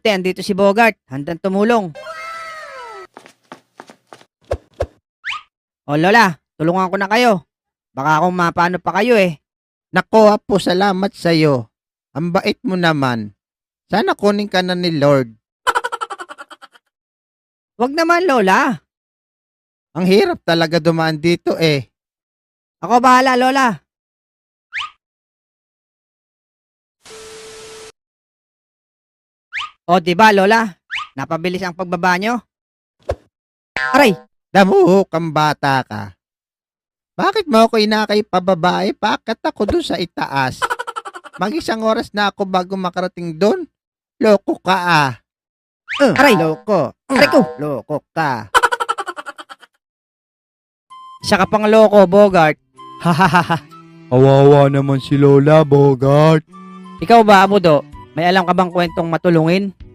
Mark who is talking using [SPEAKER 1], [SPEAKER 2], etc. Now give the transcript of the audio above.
[SPEAKER 1] Te, andito si Bogart. Handang tumulong. O Lola, tulungan ko na kayo. Baka kung mapano pa kayo eh.
[SPEAKER 2] Nako Apo, salamat sa'yo. Ang bait mo naman. Sana kunin ka na ni Lord.
[SPEAKER 1] Wag naman Lola.
[SPEAKER 2] Ang hirap talaga dumaan dito eh.
[SPEAKER 1] Ako bahala Lola. O diba Lola? Napabilis ang pagbaba nyo. Aray!
[SPEAKER 2] Damuhok kang bata ka. Bakit mo ako inakay pababae? Bakit ako dun sa itaas? Mag-isang oras na ako bago makarating dun. Loko ka ah.
[SPEAKER 1] Aray!
[SPEAKER 2] Loko.
[SPEAKER 1] Aray ko!
[SPEAKER 2] Loko ka.
[SPEAKER 1] Siya ka pang loko, Bogart. Hahaha.
[SPEAKER 3] Kawawa naman si Lola, Bogart.
[SPEAKER 1] Ikaw ba, Abudo? May alam ka bang kwentong matulungin?